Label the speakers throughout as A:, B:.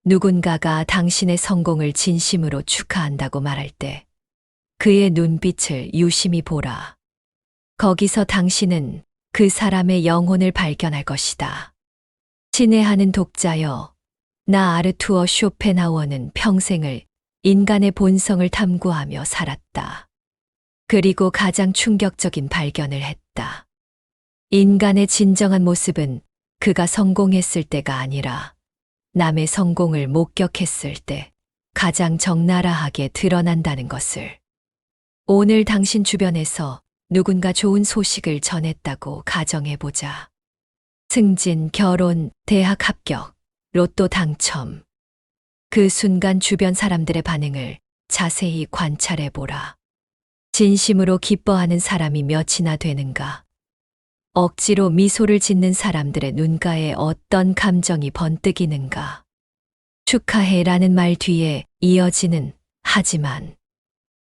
A: 누군가가 당신의 성공을 진심으로 축하한다고 말할 때 그의 눈빛을 유심히 보라. 거기서 당신은 그 사람의 영혼을 발견할 것이다. 친애하는 독자여, 나 아르투어 쇼펜하우어는 평생을 인간의 본성을 탐구하며 살았다. 그리고 가장 충격적인 발견을 했다. 인간의 진정한 모습은 그가 성공했을 때가 아니라 남의 성공을 목격했을 때 가장 적나라하게 드러난다는 것을. 오늘 당신 주변에서 누군가 좋은 소식을 전했다고 가정해보자. 승진, 결혼, 대학 합격, 로또 당첨. 그 순간 주변 사람들의 반응을 자세히 관찰해보라. 진심으로 기뻐하는 사람이 몇이나 되는가? 억지로 미소를 짓는 사람들의 눈가에 어떤 감정이 번뜩이는가? 축하해라는 말 뒤에 이어지는 하지만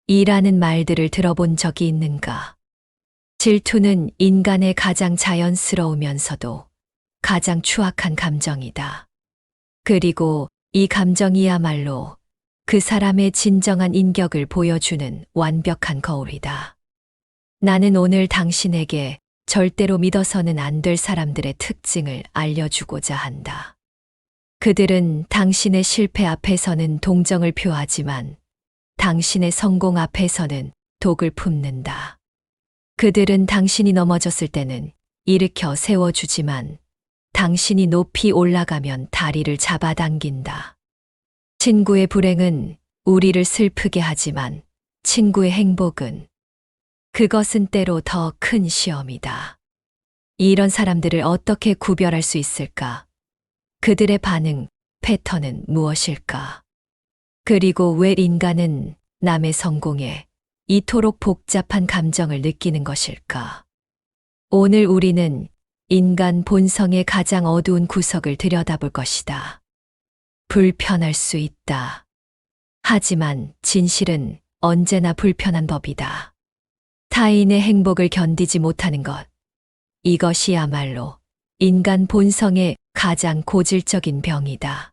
A: 이라는 말들을 들어본 적이 있는가? 질투는 인간의 가장 자연스러우면서도 가장 추악한 감정이다. 그리고 이 감정이야말로 그 사람의 진정한 인격을 보여주는 완벽한 거울이다. 나는 오늘 당신에게 절대로 믿어서는 안 될 사람들의 특징을 알려주고자 한다. 그들은 당신의 실패 앞에서는 동정을 표하지만 당신의 성공 앞에서는 독을 품는다. 그들은 당신이 넘어졌을 때는 일으켜 세워주지만 당신이 높이 올라가면 다리를 잡아당긴다. 친구의 불행은 우리를 슬프게 하지만 친구의 행복은 그것은 때로 더 큰 시험이다. 이런 사람들을 어떻게 구별할 수 있을까? 그들의 반응, 패턴은 무엇일까? 그리고 왜 인간은 남의 성공에 이토록 복잡한 감정을 느끼는 것일까? 오늘 우리는 인간 본성의 가장 어두운 구석을 들여다볼 것이다. 불편할 수 있다. 하지만 진실은 언제나 불편한 법이다. 타인의 행복을 견디지 못하는 것. 이것이야말로 인간 본성의 가장 고질적인 병이다.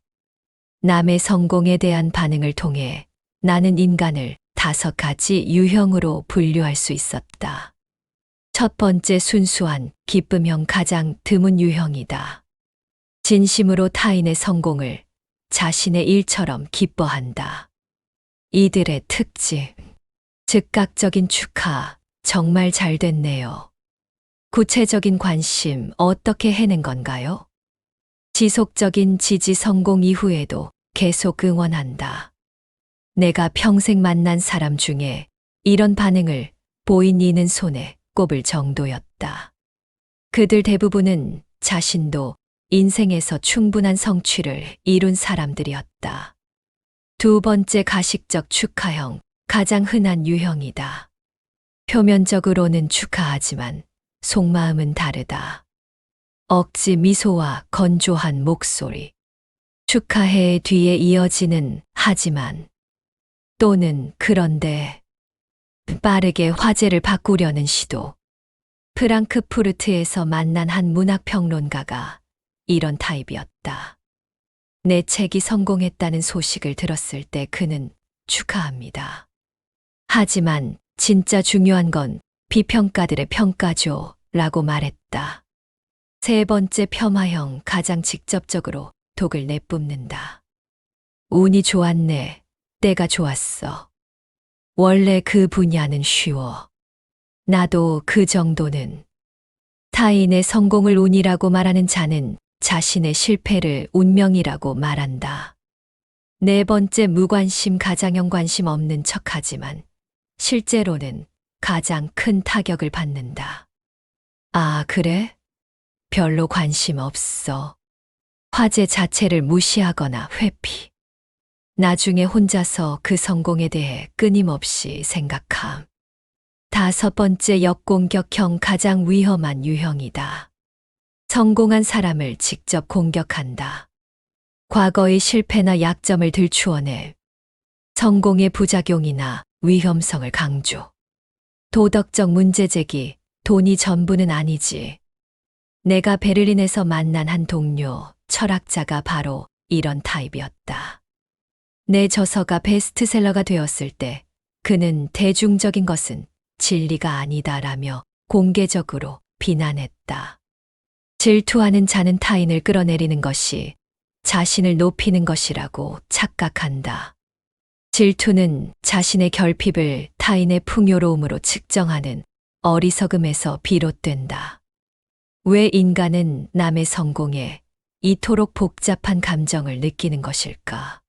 A: 남의 성공에 대한 반응을 통해 나는 인간을 5가지 유형으로 분류할 수 있었다. 첫 번째, 순수한 기쁨형, 가장 드문 유형이다. 진심으로 타인의 성공을 자신의 일처럼 기뻐한다. 이들의 특징. 즉각적인 축하, 정말 잘 됐네요. 구체적인 관심, 어떻게 해낸 건가요? 지속적인 지지, 성공 이후에도 계속 응원한다. 내가 평생 만난 사람 중에 이런 반응을 보인 이는 손에 꼽을 정도였다. 그들 대부분은 자신도 인생에서 충분한 성취를 이룬 사람들이었다. 두 번째, 가식적 축하형, 가장 흔한 유형이다. 표면적으로는 축하하지만 속마음은 다르다. 억지 미소와 건조한 목소리. 축하해 뒤에 이어지는 하지만 또는 그런데. 빠르게 화제를 바꾸려는 시도. 프랑크푸르트에서 만난 한 문학평론가가 이런 타입이었다. 내 책이 성공했다는 소식을 들었을 때 그는 축하합니다. 하지만 진짜 중요한 건 비평가들의 평가죠 라고 말했다. 세 번째, 폄하형, 가장 직접적으로 독을 내뿜는다. 운이 좋았네. 때가 좋았어. 원래 그 분야는 쉬워. 나도 그 정도는. 타인의 성공을 운이라고 말하는 자는 자신의 실패를 운명이라고 말한다. 네 번째, 무관심, 가장형, 관심 없는 척하지만 실제로는 가장 큰 타격을 받는다. 아, 그래? 별로 관심 없어. 화제 자체를 무시하거나 회피. 나중에 혼자서 그 성공에 대해 끊임없이 생각함. 다섯 번째, 역공격형, 가장 위험한 유형이다. 성공한 사람을 직접 공격한다. 과거의 실패나 약점을 들추어내 성공의 부작용이나 위험성을 강조. 도덕적 문제 제기, 돈이 전부는 아니지. 내가 베를린에서 만난 한 동료, 철학자가 바로 이런 타입이었다. 내 저서가 베스트셀러가 되었을 때 그는 대중적인 것은 진리가 아니다라며 공개적으로 비난했다. 질투하는 자는 타인을 끌어내리는 것이 자신을 높이는 것이라고 착각한다. 질투는 자신의 결핍을 타인의 풍요로움으로 측정하는 어리석음에서 비롯된다. 왜 인간은 남의 성공에 이토록 복잡한 감정을 느끼는 것일까?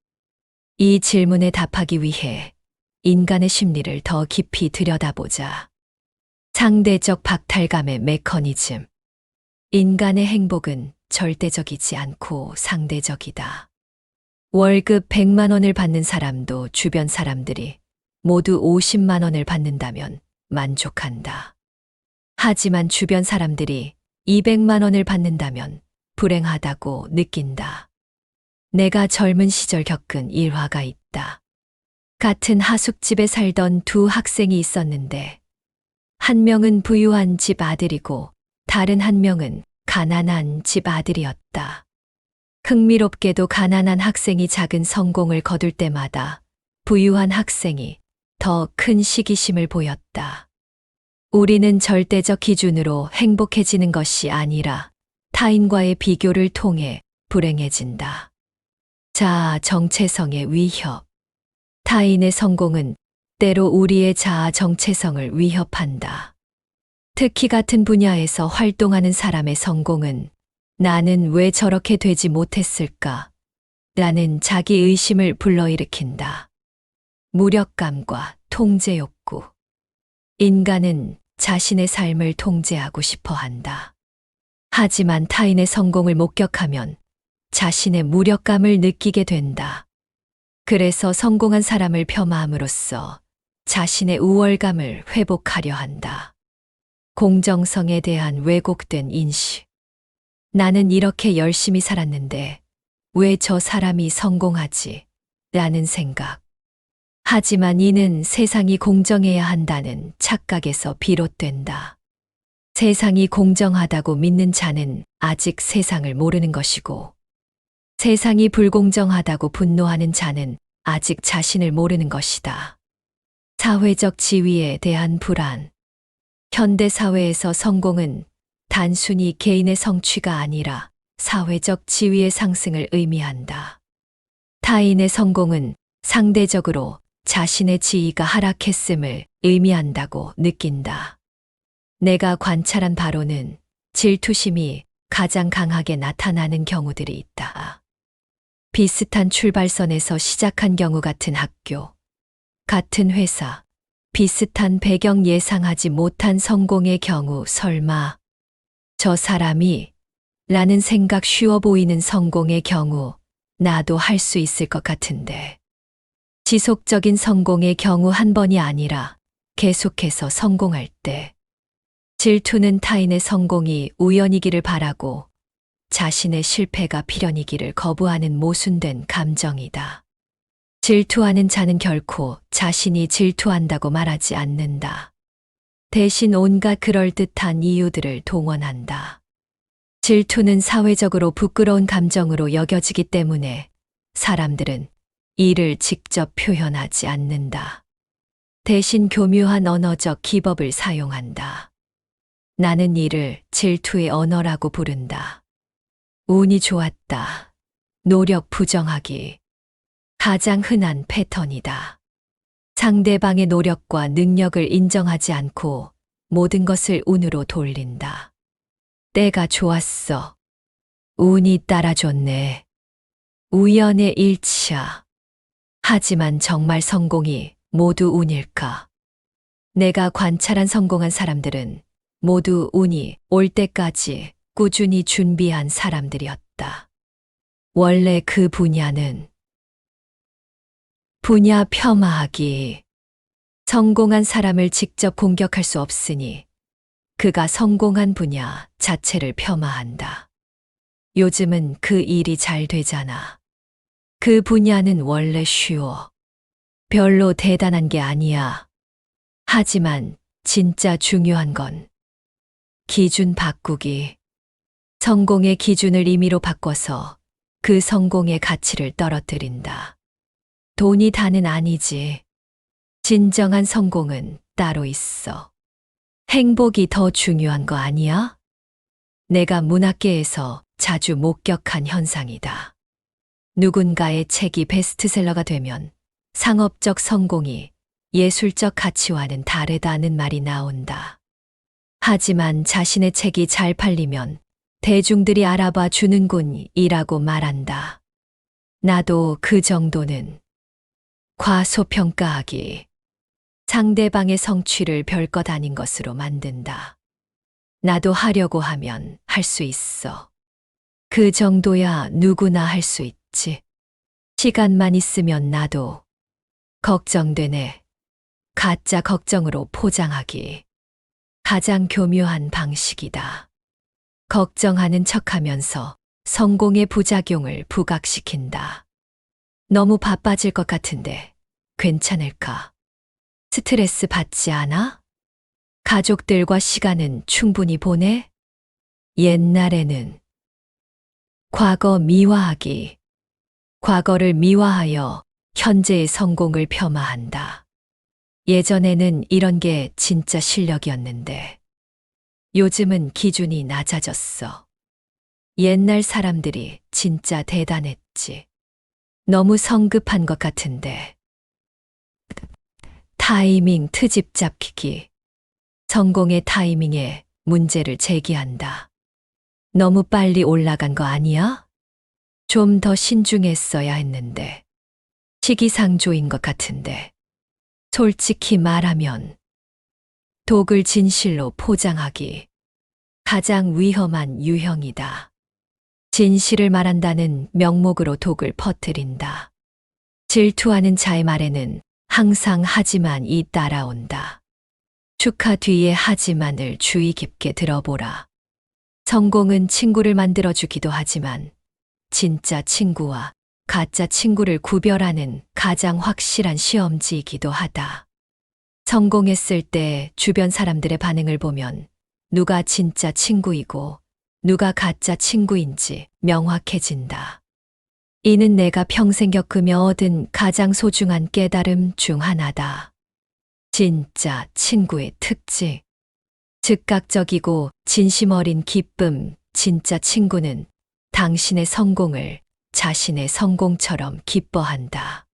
A: 이 질문에 답하기 위해 인간의 심리를 더 깊이 들여다보자. 상대적 박탈감의 메커니즘. 인간의 행복은 절대적이지 않고 상대적이다. 월급 100만 원을 받는 사람도 주변 사람들이 모두 50만 원을 받는다면 만족한다. 하지만 주변 사람들이 200만 원을 받는다면 불행하다고 느낀다. 내가 젊은 시절 겪은 일화가 있다. 같은 하숙집에 살던 두 학생이 있었는데 한 명은 부유한 집 아들이고 다른 한 명은 가난한 집 아들이었다. 흥미롭게도 가난한 학생이 작은 성공을 거둘 때마다 부유한 학생이 더 큰 시기심을 보였다. 우리는 절대적 기준으로 행복해지는 것이 아니라 타인과의 비교를 통해 불행해진다. 자아 정체성의 위협. 타인의 성공은 때로 우리의 자아 정체성을 위협한다. 특히 같은 분야에서 활동하는 사람의 성공은 나는 왜 저렇게 되지 못했을까? 라는 자기 의심을 불러일으킨다. 무력감과 통제 욕구. 인간은 자신의 삶을 통제하고 싶어 한다. 하지만 타인의 성공을 목격하면 자신의 무력감을 느끼게 된다. 그래서 성공한 사람을 폄하함으로써 자신의 우월감을 회복하려 한다. 공정성에 대한 왜곡된 인식. 나는 이렇게 열심히 살았는데 왜 저 사람이 성공하지? 라는 생각. 하지만 이는 세상이 공정해야 한다는 착각에서 비롯된다. 세상이 공정하다고 믿는 자는 아직 세상을 모르는 것이고, 세상이 불공정하다고 분노하는 자는 아직 자신을 모르는 것이다. 사회적 지위에 대한 불안. 현대 사회에서 성공은 단순히 개인의 성취가 아니라 사회적 지위의 상승을 의미한다. 타인의 성공은 상대적으로 자신의 지위가 하락했음을 의미한다고 느낀다. 내가 관찰한 바로는 질투심이 가장 강하게 나타나는 경우들이 있다. 비슷한 출발선에서 시작한 경우 같은 학교, 같은 회사, 비슷한 배경 예상하지 못한 성공의 경우 설마 저 사람이 라는 생각 쉬워 보이는 성공의 경우 나도 할 수 있을 것 같은데 지속적인 성공의 경우 한 번이 아니라 계속해서 성공할 때 질투는 타인의 성공이 우연이기를 바라고 자신의 실패가 필연이기를 거부하는 모순된 감정이다. 질투하는 자는 결코 자신이 질투한다고 말하지 않는다. 대신 온갖 그럴듯한 이유들을 동원한다. 질투는 사회적으로 부끄러운 감정으로 여겨지기 때문에 사람들은 이를 직접 표현하지 않는다. 대신 교묘한 언어적 기법을 사용한다. 나는 이를 질투의 언어라고 부른다. 운이 좋았다. 노력 부정하기. 가장 흔한 패턴이다. 상대방의 노력과 능력을 인정하지 않고 모든 것을 운으로 돌린다. 때가 좋았어. 운이 따라줬네. 우연의 일치야. 하지만 정말 성공이 모두 운일까? 내가 관찰한 성공한 사람들은 모두 운이 올 때까지 꾸준히 준비한 사람들이었다. 원래 그 분야는 분야 폄하하기. 성공한 사람을 직접 공격할 수 없으니 그가 성공한 분야 자체를 폄하한다. 요즘은 그 일이 잘 되잖아. 그 분야는 원래 쉬워. 별로 대단한 게 아니야. 하지만 진짜 중요한 건 기준 바꾸기. 성공의 기준을 임의로 바꿔서 그 성공의 가치를 떨어뜨린다. 돈이 다는 아니지. 진정한 성공은 따로 있어. 행복이 더 중요한 거 아니야? 내가 문학계에서 자주 목격한 현상이다. 누군가의 책이 베스트셀러가 되면 상업적 성공이 예술적 가치와는 다르다는 말이 나온다. 하지만 자신의 책이 잘 팔리면 대중들이 알아봐 주는군이라고 말한다. 나도 그 정도는. 과소평가하기. 상대방의 성취를 별것 아닌 것으로 만든다. 나도 하려고 하면 할 수 있어. 그 정도야 누구나 할 수 있지. 시간만 있으면 나도. 걱정되네. 가짜 걱정으로 포장하기. 가장 교묘한 방식이다. 걱정하는 척하면서 성공의 부작용을 부각시킨다. 너무 바빠질 것 같은데 괜찮을까? 스트레스 받지 않아? 가족들과 시간은 충분히 보내? 옛날에는. 과거 미화하기. 과거를 미화하여 현재의 성공을 폄하한다. 예전에는 이런 게 진짜 실력이었는데 요즘은 기준이 낮아졌어. 옛날 사람들이 진짜 대단했지. 너무 성급한 것 같은데. 타이밍 트집 잡히기. 성공의 타이밍에 문제를 제기한다. 너무 빨리 올라간 거 아니야? 좀 더 신중했어야 했는데. 시기상조인 것 같은데. 솔직히 말하면 독을 진실로 포장하기. 가장 위험한 유형이다. 진실을 말한다는 명목으로 독을 퍼뜨린다. 질투하는 자의 말에는 항상 하지만이 따라온다. 축하 뒤에 하지만을 주의 깊게 들어보라. 성공은 친구를 만들어주기도 하지만 진짜 친구와 가짜 친구를 구별하는 가장 확실한 시험지이기도 하다. 성공했을 때 주변 사람들의 반응을 보면 누가 진짜 친구이고 누가 가짜 친구인지 명확해진다. 이는 내가 평생 겪으며 얻은 가장 소중한 깨달음 중 하나다. 진짜 친구의 특징. 즉각적이고 진심 어린 기쁨. 진짜 친구는 당신의 성공을 자신의 성공처럼 기뻐한다.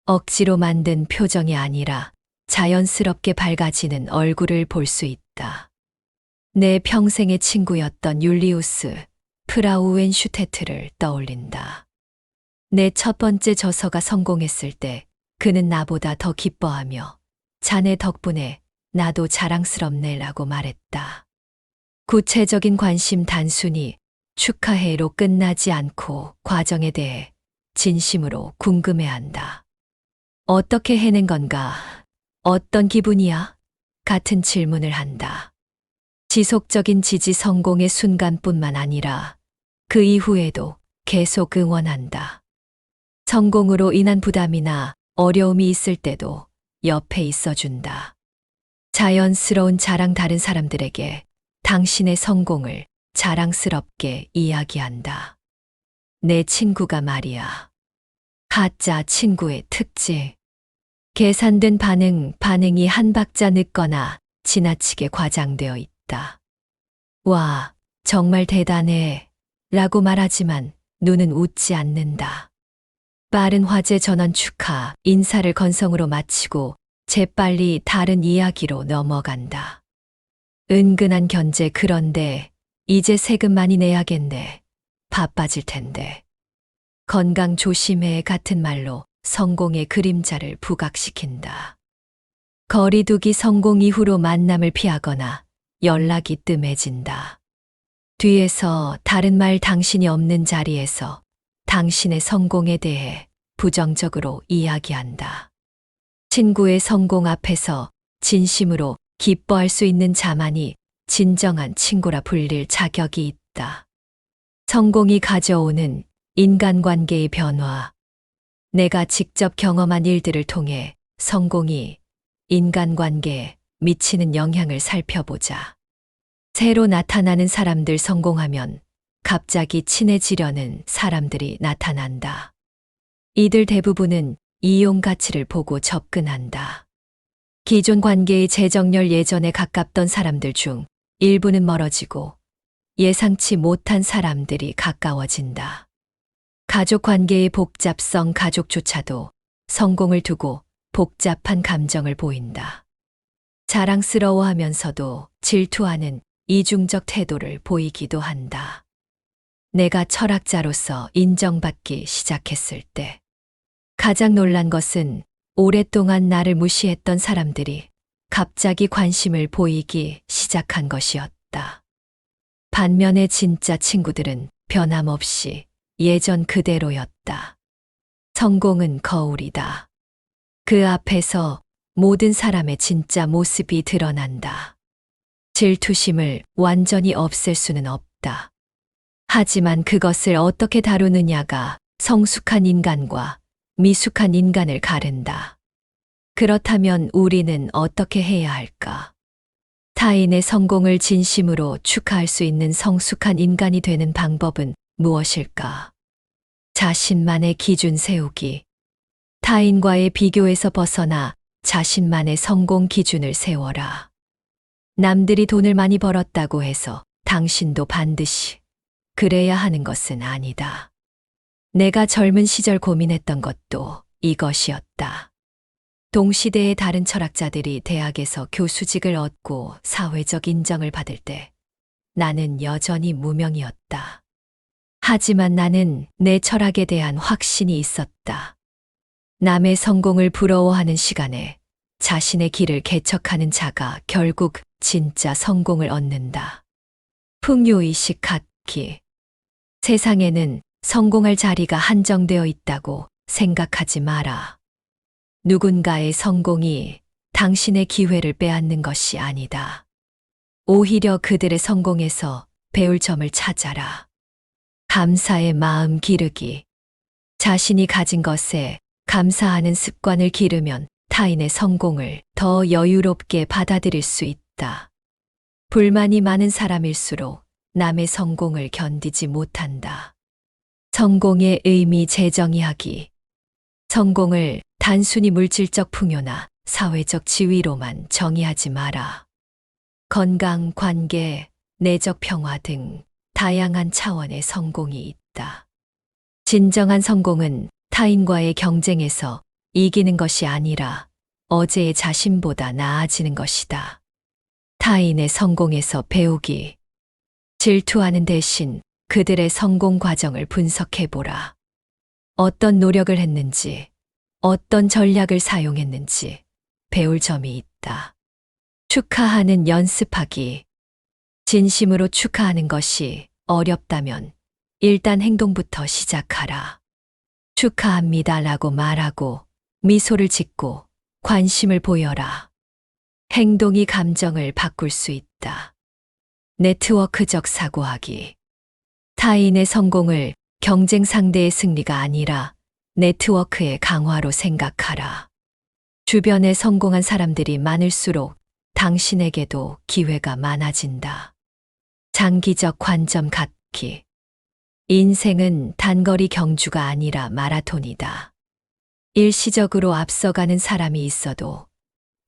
A: 억지로 만든 표정이 아니라 자연스럽게 밝아지는 얼굴을 볼 수 있다. 내 평생의 친구였던 율리우스 프라우엔슈테트를 떠올린다. 내 첫 번째 저서가 성공했을 때 그는 나보다 더 기뻐하며 자네 덕분에 나도 자랑스럽네라고 말했다. 구체적인 관심 단순히 축하해로 끝나지 않고 과정에 대해 진심으로 궁금해한다. 어떻게 해낸 건가? 어떤 기분이야? 같은 질문을 한다. 지속적인 지지 성공의 순간뿐만 아니라 그 이후에도 계속 응원한다. 성공으로 인한 부담이나 어려움이 있을 때도 옆에 있어준다. 자연스러운 자랑. 다른 사람들에게 당신의 성공을 자랑스럽게 이야기한다. 내 친구가 말이야. 가짜 친구의 특징. 계산된 반응. 반응이 한 박자 늦거나 지나치게 과장되어 있다. 와, 정말 대단해 라고 말하지만 눈은 웃지 않는다. 빠른 화제 전원 축하, 인사를 건성으로 마치고 재빨리 다른 이야기로 넘어간다. 은근한 견제. 그런데 이제 세금 많이 내야겠네. 바빠질 텐데. 건강 조심해 같은 말로 성공의 그림자를 부각시킨다. 거리두기. 성공 이후로 만남을 피하거나 연락이 뜸해진다. 뒤에서 다른 말. 당신이 없는 자리에서 당신의 성공에 대해 부정적으로 이야기한다. 친구의 성공 앞에서 진심으로 기뻐할 수 있는 자만이 진정한 친구라 불릴 자격이 있다. 성공이 가져오는 인간관계의 변화. 내가 직접 경험한 일들을 통해 성공이 인간관계에 미치는 영향을 살펴보자. 새로 나타나는 사람들. 성공하면 갑자기 친해지려는 사람들이 나타난다. 이들 대부분은 이용 가치를 보고 접근한다. 기존 관계의 재정렬 예전에 가깝던 사람들 중 일부는 멀어지고 예상치 못한 사람들이 가까워진다. 가족 관계의 복잡성 가족조차도 성공을 두고 복잡한 감정을 보인다. 자랑스러워하면서도 질투하는 이중적 태도를 보이기도 한다. 내가 철학자로서 인정받기 시작했을 때 가장 놀란 것은 오랫동안 나를 무시했던 사람들이 갑자기 관심을 보이기 시작한 것이었다. 반면에 진짜 친구들은 변함없이 예전 그대로였다. 성공은 거울이다. 그 앞에서 모든 사람의 진짜 모습이 드러난다. 질투심을 완전히 없앨 수는 없다. 하지만 그것을 어떻게 다루느냐가 성숙한 인간과 미숙한 인간을 가른다. 그렇다면 우리는 어떻게 해야 할까? 타인의 성공을 진심으로 축하할 수 있는 성숙한 인간이 되는 방법은 무엇일까? 자신만의 기준 세우기. 타인과의 비교에서 벗어나 자신만의 성공 기준을 세워라. 남들이 돈을 많이 벌었다고 해서 당신도 반드시 그래야 하는 것은 아니다. 내가 젊은 시절 고민했던 것도 이것이었다. 동시대의 다른 철학자들이 대학에서 교수직을 얻고 사회적 인정을 받을 때 나는 여전히 무명이었다. 하지만 나는 내 철학에 대한 확신이 있었다. 남의 성공을 부러워하는 시간에 자신의 길을 개척하는 자가 결국 진짜 성공을 얻는다. 풍요의식 갖기. 세상에는 성공할 자리가 한정되어 있다고 생각하지 마라. 누군가의 성공이 당신의 기회를 빼앗는 것이 아니다. 오히려 그들의 성공에서 배울 점을 찾아라. 감사의 마음 기르기. 자신이 가진 것에 감사하는 습관을 기르면 타인의 성공을 더 여유롭게 받아들일 수 있다. 불만이 많은 사람일수록 남의 성공을 견디지 못한다. 성공의 의미 재정의하기. 성공을 단순히 물질적 풍요나 사회적 지위로만 정의하지 마라. 건강, 관계, 내적 평화 등 다양한 차원의 성공이 있다. 진정한 성공은 타인과의 경쟁에서 이기는 것이 아니라 어제의 자신보다 나아지는 것이다. 타인의 성공에서 배우기. 질투하는 대신 그들의 성공 과정을 분석해보라. 어떤 노력을 했는지, 어떤 전략을 사용했는지 배울 점이 있다. 축하하는 연습하기. 진심으로 축하하는 것이 어렵다면 일단 행동부터 시작하라. 축하합니다라고 말하고 미소를 짓고 관심을 보여라. 행동이 감정을 바꿀 수 있다. 네트워크적 사고하기. 타인의 성공을 경쟁 상대의 승리가 아니라 네트워크의 강화로 생각하라. 주변에 성공한 사람들이 많을수록 당신에게도 기회가 많아진다. 장기적 관점 갖기. 인생은 단거리 경주가 아니라 마라톤이다. 일시적으로 앞서가는 사람이 있어도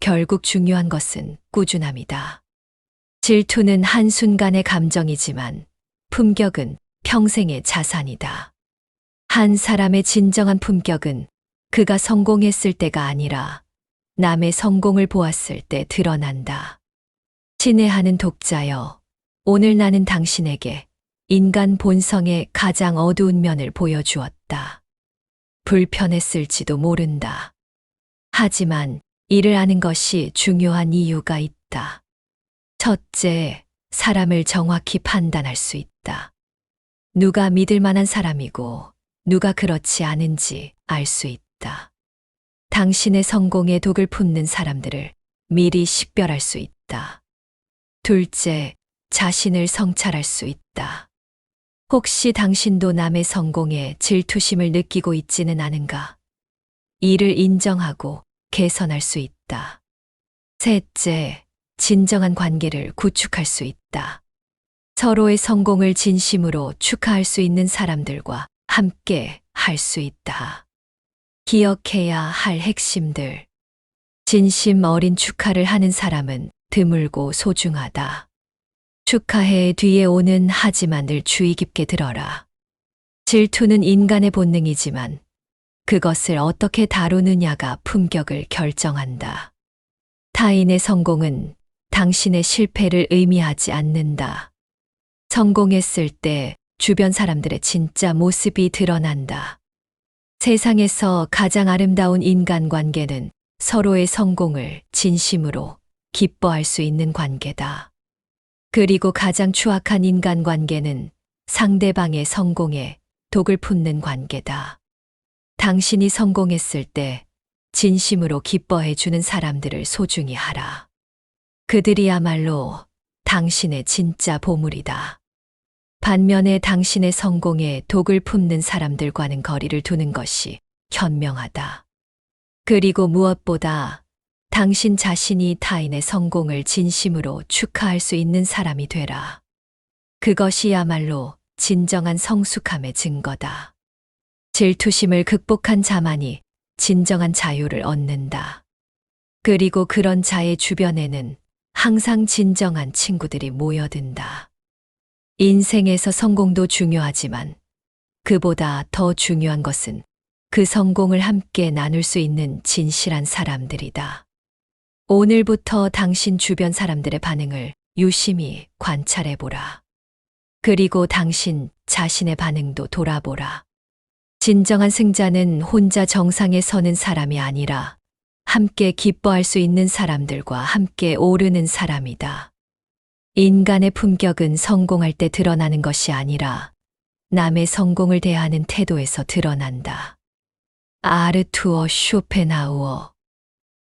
A: 결국 중요한 것은 꾸준함이다. 질투는 한순간의 감정이지만 품격은 평생의 자산이다. 한 사람의 진정한 품격은 그가 성공했을 때가 아니라 남의 성공을 보았을 때 드러난다. 친애하는 독자여, 오늘 나는 당신에게 인간 본성의 가장 어두운 면을 보여주었다. 불편했을지도 모른다. 하지만 이를 아는 것이 중요한 이유가 있다. 첫째, 사람을 정확히 판단할 수 있다. 누가 믿을 만한 사람이고 누가 그렇지 않은지 알 수 있다. 당신의 성공에 독을 품는 사람들을 미리 식별할 수 있다. 둘째, 자신을 성찰할 수 있다. 혹시 당신도 남의 성공에 질투심을 느끼고 있지는 않은가? 이를 인정하고 개선할 수 있다. 셋째, 진정한 관계를 구축할 수 있다. 서로의 성공을 진심으로 축하할 수 있는 사람들과 함께 할 수 있다. 기억해야 할 핵심들. 진심 어린 축하를 하는 사람은 드물고 소중하다. 축하해 뒤에 오는 하지만을 주의 깊게 들어라. 질투는 인간의 본능이지만 그것을 어떻게 다루느냐가 품격을 결정한다. 타인의 성공은 당신의 실패를 의미하지 않는다. 성공했을 때 주변 사람들의 진짜 모습이 드러난다. 세상에서 가장 아름다운 인간관계는 서로의 성공을 진심으로 기뻐할 수 있는 관계다. 그리고 가장 추악한 인간관계는 상대방의 성공에 독을 품는 관계다. 당신이 성공했을 때 진심으로 기뻐해 주는 사람들을 소중히 하라. 그들이야말로 당신의 진짜 보물이다. 반면에 당신의 성공에 독을 품는 사람들과는 거리를 두는 것이 현명하다. 그리고 무엇보다 당신 자신이 타인의 성공을 진심으로 축하할 수 있는 사람이 되라. 그것이야말로 진정한 성숙함의 증거다. 질투심을 극복한 자만이 진정한 자유를 얻는다. 그리고 그런 자의 주변에는 항상 진정한 친구들이 모여든다. 인생에서 성공도 중요하지만 그보다 더 중요한 것은 그 성공을 함께 나눌 수 있는 진실한 사람들이다. 오늘부터 당신 주변 사람들의 반응을 유심히 관찰해보라. 그리고 당신 자신의 반응도 돌아보라. 진정한 승자는 혼자 정상에 서는 사람이 아니라 함께 기뻐할 수 있는 사람들과 함께 오르는 사람이다. 인간의 품격은 성공할 때 드러나는 것이 아니라 남의 성공을 대하는 태도에서 드러난다. 아르투어 쇼펜하우어